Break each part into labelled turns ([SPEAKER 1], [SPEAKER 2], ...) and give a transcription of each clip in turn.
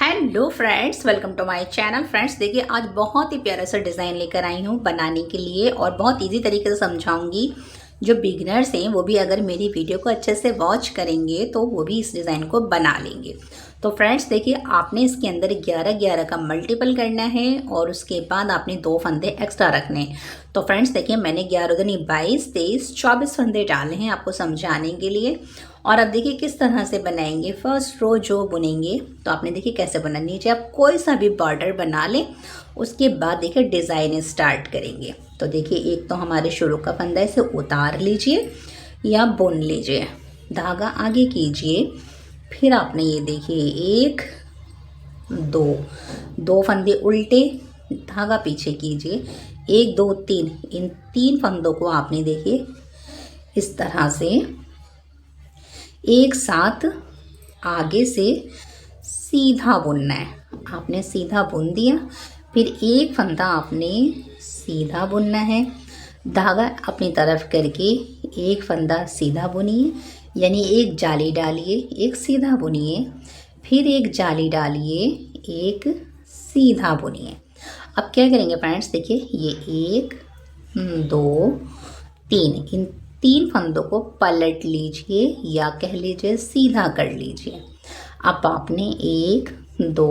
[SPEAKER 1] Hello friends, welcome to my channel. Friends देखिए, आज बहुत ही प्यारा सा डिज़ाइन लेकर आई हूँ बनाने के लिए और बहुत इजी तरीके से समझाऊंगी। जो बिगिनर्स हैं वो भी अगर मेरी वीडियो को अच्छे से वॉच करेंगे तो वो भी इस डिज़ाइन को बना लेंगे। तो फ्रेंड्स देखिए, आपने इसके अंदर 11-11 का मल्टीपल करना है और उसके बाद आपने 2 फंदे एक्स्ट्रा रखने हैं। तो फ्रेंड्स देखिए, मैंने 11 दूनी 22, 23, 24 फंदे डाले हैं आपको समझाने के लिए। और अब देखिए किस तरह से बनाएंगे। फर्स्ट रो जो बुनेंगे तो आपने देखिए कैसे बना, नीचे आप कोई सा भी बॉर्डर बना लें, उसके बाद देखिए डिज़ाइन स्टार्ट करेंगे। तो देखिए, एक तो हमारे शुरू का फंदा, इसे उतार लीजिए या बुन लीजिए, धागा आगे कीजिए, फिर आपने ये देखिए 1 2 फंदे उल्टे, धागा पीछे कीजिए, 1 2 3, इन 3 फंदों को आपने देखिए इस तरह से एक साथ आगे से सीधा बुनना है। आपने सीधा बुन दिया, फिर एक फंदा आपने सीधा बुनना है, धागा अपनी तरफ करके एक फंदा सीधा बुनिए, यानी एक जाली डालिए, एक सीधा बुनिए, फिर एक जाली डालिए, एक सीधा बुनिए। अब क्या करेंगे फ्रेंड्स, देखिए ये 1 2 3, इन 3 फंदों को पलट लीजिए या कह लीजिए सीधा कर लीजिए। अब आपने 1 2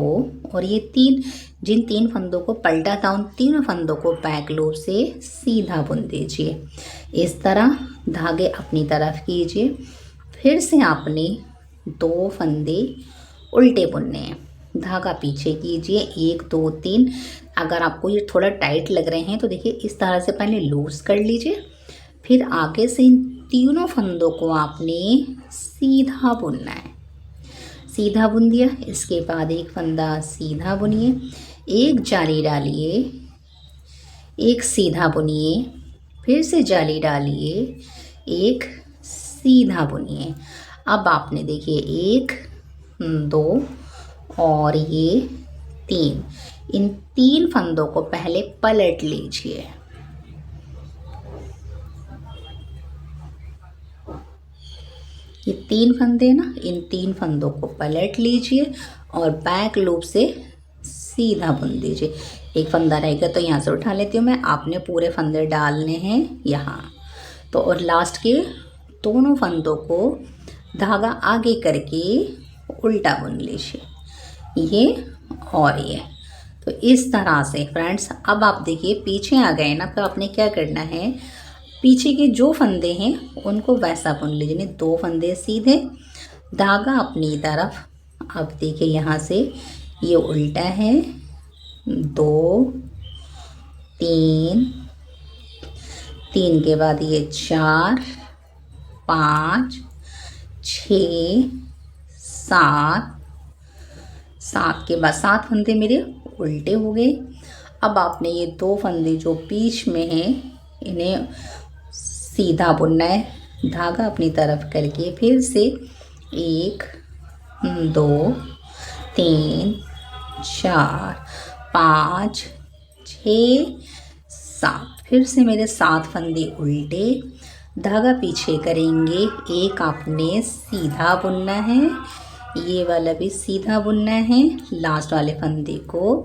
[SPEAKER 1] और ये 3, जिन 3 फंदों को पलटा था उन तीनों फंदों को बैक लूप से सीधा बुन दीजिए। इस तरह धागे अपनी तरफ कीजिए, फिर से आपने 2 फंदे उल्टे बुनने हैं, धागा पीछे कीजिए, 1 2 3। अगर आपको ये थोड़ा टाइट लग रहे हैं तो देखिए इस तरह से पहले लूज कर लीजिए, फिर आगे से इन तीनों फंदों को आपने सीधा बुनना है। सीधा बुन दिया, इसके बाद एक फंदा सीधा बुनिए, एक जाली डालिए, एक सीधा बुनिए, फिर से जाली डालिए, एक सीधा बुनिए। अब आपने देखिए 1 2 और ये 3, इन 3 फंदों को पहले पलट लीजिए। ये 3 फंदे ना, इन 3 फंदों को पलट लीजिए और बैक लूप से सीधा बुन दीजिए। एक फंदा रहेगा तो यहाँ से उठा लेती हूँ मैं, आपने पूरे फंदे डालने हैं यहाँ। तो और लास्ट के दोनों फंदों को धागा आगे करके उल्टा बुन लीजिए, ये और ये। तो इस तरह से फ्रेंड्स, अब आप देखिए पीछे आ गए ना, तो आपने क्या करना है, पीछे के जो फंदे हैं उनको वैसा बुन लीजिए, 2 फंदे सीधे, धागा अपनी तरफ। अब देखिए यहाँ से ये उल्टा है, 2 3, 3 के बाद ये 4 5 6 7, 7 के बाद 7 फंदे मेरे उल्टे हो गए। अब आपने ये 2 फंदे जो बीच में हैं इन्हें सीधा बुनना है, धागा अपनी तरफ करके, फिर से 1 2 3 4 5 6 7, फिर से मेरे 7 फंदे उल्टे, धागा पीछे करेंगे, एक आपने सीधा बुनना है, ये वाला भी सीधा बुनना है, लास्ट वाले फंदे को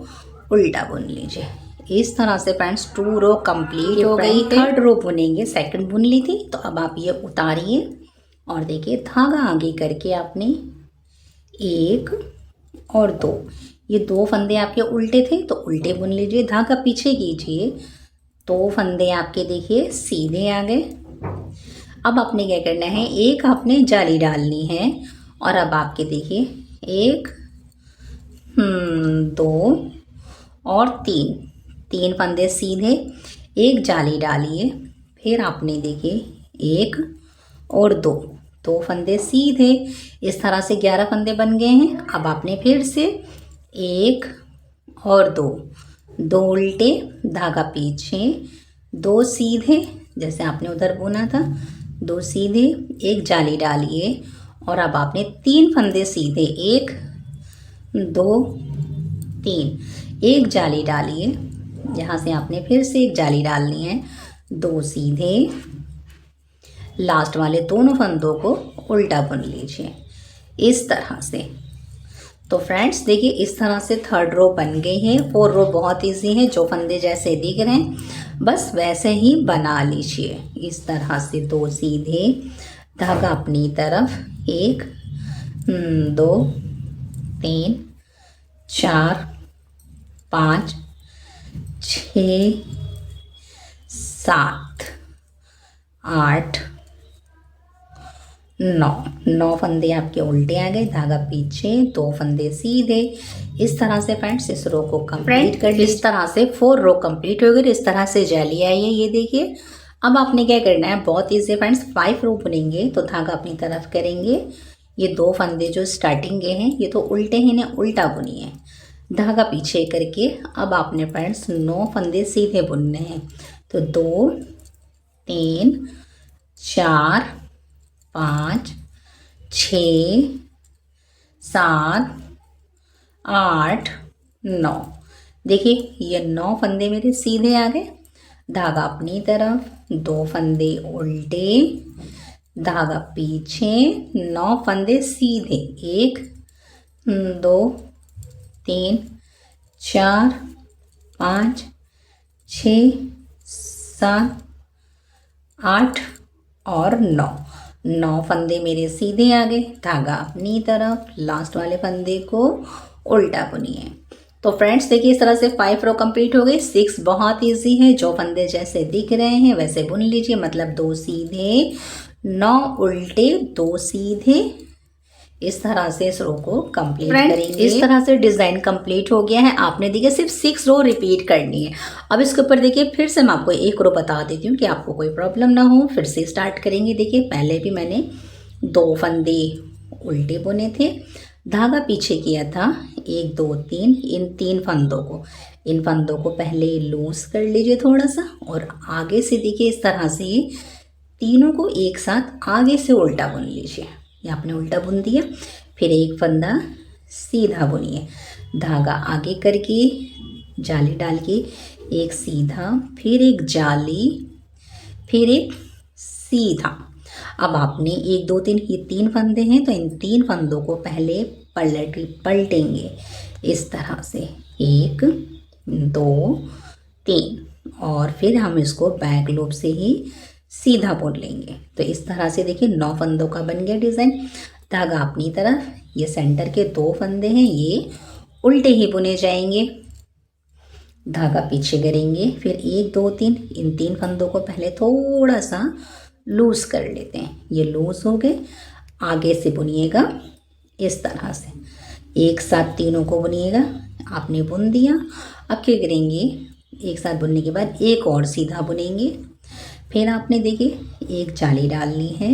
[SPEAKER 1] उल्टा बुन लीजिए। इस तरह से फ्रेंड्स 2 रो कंप्लीट हो गई। 3rd रो बुनेंगे, 2nd बुन ली थी, तो अब आप ये उतारिए और देखिए धागा आगे करके आपने 1 और 2, ये 2 फंदे आपके उल्टे थे तो उल्टे बुन लीजिए, धागा पीछे कीजिए, 2 फंदे आपके देखिए सीधे आ गए। अब आपने क्या करना है, एक आपने जाली डालनी है और अब आपके देखिए 1 2 और 3 फंदे सीधे, एक जाली डालिए, फिर आपने देखिए 1 और 2 फंदे सीधे। इस तरह से 11 फंदे बन गए हैं। अब आपने फिर से 1 और 2 उल्टे, धागा पीछे, 2 सीधे जैसे आपने उधर बुना था, 2 सीधे, एक जाली डालिए और अब आपने 3 फंदे सीधे, 1 2 3, एक जाली डालिए, यहाँ से आपने फिर से एक जाली डालनी है, 2 सीधे, लास्ट वाले दोनों फंदों को उल्टा बुन लीजिए इस तरह से। तो फ्रेंड्स देखिए इस तरह से थर्ड रो बन गई है। 4 रो बहुत इजी है, जो फंदे जैसे दिख रहे हैं बस वैसे ही बना लीजिए। इस तरह से 2 सीधे, धागा अपनी तरफ, 1 2 3 4 5 6 7 8 9 फंदे आपके उल्टे आ गए, धागा पीछे, 2 फंदे सीधे। इस तरह से फ्रेंड्स इस रो को कंप्लीट कर लीजिए। इस तरह से 4 रो कंप्लीट हो गई। इस तरह से जाली आई है, ये देखिए। अब आपने क्या करना है, बहुत ईजी फ्रेंड्स, 5 रो बुनेंगे तो धागा अपनी तरफ करेंगे। ये 2 फंदे जो स्टार्टिंग के हैं ये तो उल्टे हैं ना, उल्टा बुनिए, धागा पीछे करके। अब आपने फ्रेंड्स 9 फंदे सीधे बुनने हैं। तो 2 3 4 5 6 7 8 9। देखिए ये 9 फंदे मेरे सीधे आ गए, धागा अपनी तरफ, 2 फंदे उल्टे, धागा पीछे, 9 फंदे सीधे, 1 2 3 4 5 6 7 8 और 9 फंदे मेरे सीधे आ गए, धागा अपनी तरफ, लास्ट वाले फंदे को उल्टा बुनिए। तो फ्रेंड्स देखिए इस तरह से 5 रो कंप्लीट हो गई। 6 बहुत इजी है, जो फंदे जैसे दिख रहे हैं वैसे बुन लीजिए, मतलब 2 सीधे 9 उल्टे 2 सीधे। इस तरह से इस रो को कंप्लीट करेंगे। इस तरह से डिज़ाइन कंप्लीट हो गया है। आपने देखिए सिर्फ 6 रो रिपीट करनी है। अब इसके ऊपर देखिए फिर से मैं आपको 1 रो बता देती हूँ कि आपको कोई प्रॉब्लम ना हो। फिर से स्टार्ट करेंगे। देखिए पहले भी मैंने 2 फंदे उल्टे बुने थे, धागा पीछे किया था, 1 2 3। इन फंदों को पहले लूज कर लीजिए थोड़ा सा, और आगे से देखिए इस तरह से तीनों को एक साथ आगे से उल्टा बुन लीजिए। ये आपने उल्टा बुन दिया। फिर 1 फंदा सीधा बुनिए, धागा आगे करके जाली डाल के, 1 सीधा, फिर 1 जाली, फिर 1 सीधा। अब आपने 1 2 3 ये 3 फंदे हैं तो इन 3 फंदों को पहले पलटेंगे इस तरह से, 1 2 3, और फिर हम इसको बैक लूप से ही सीधा बुन लेंगे। तो इस तरह से देखिए 9 फंदों का बन गया डिज़ाइन। धागा अपनी तरफ, ये सेंटर के 2 फंदे हैं ये उल्टे ही बुने जाएंगे, धागा पीछे करेंगे, फिर 1 2 3। इन 3 फंदों को पहले थोड़ा सा लूज कर लेते हैं, ये लूज हो गए। आगे से बुनिएगा इस तरह से, एक साथ तीनों को बुनिएगा। आपने बुन दिया। अब क्या करेंगे, एक साथ बुनने के बाद एक और सीधा बुनेंगे। फिर आपने देखिए 1 जाली डालनी है,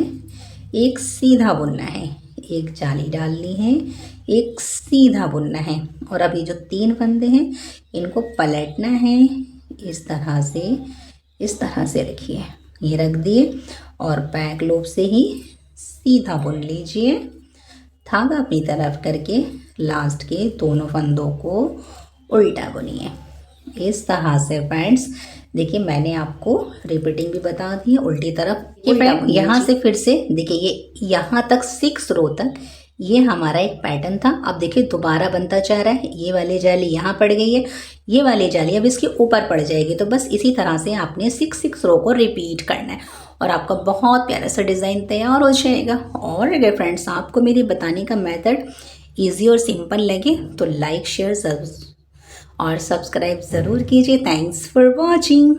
[SPEAKER 1] 1 सीधा बुनना है, 1 जाली डालनी है, 1 सीधा बुनना है। और अभी जो 3 फंदे हैं इनको पलटना है इस तरह से रखिए, ये रख दिए, और बैक लूप से ही सीधा बुन लीजिए, धागा अपनी तरफ करके लास्ट के दोनों फंदों को उल्टा बुनिए। इस तरह से फ्रेंड्स देखिए मैंने आपको रिपीटिंग भी बता दी है, उल्टी तरफ। यहाँ से फिर से देखिए ये यहाँ तक 6 रो तक ये हमारा एक पैटर्न था। अब देखिए दोबारा बनता जा रहा है, ये वाली जाली यहाँ पड़ गई है, ये वाली जाली अब इसके ऊपर पड़ जाएगी। तो बस इसी तरह से आपने 6 रो को रिपीट करना है और आपका बहुत प्यारा सा डिज़ाइन तैयार हो जाएगा। और अगर फ्रेंड्स आपको मेरी बताने का मेथड ईजी और सिंपल लगे तो लाइक शेयर और सब्सक्राइब ज़रूर कीजिए। Thanks for watching.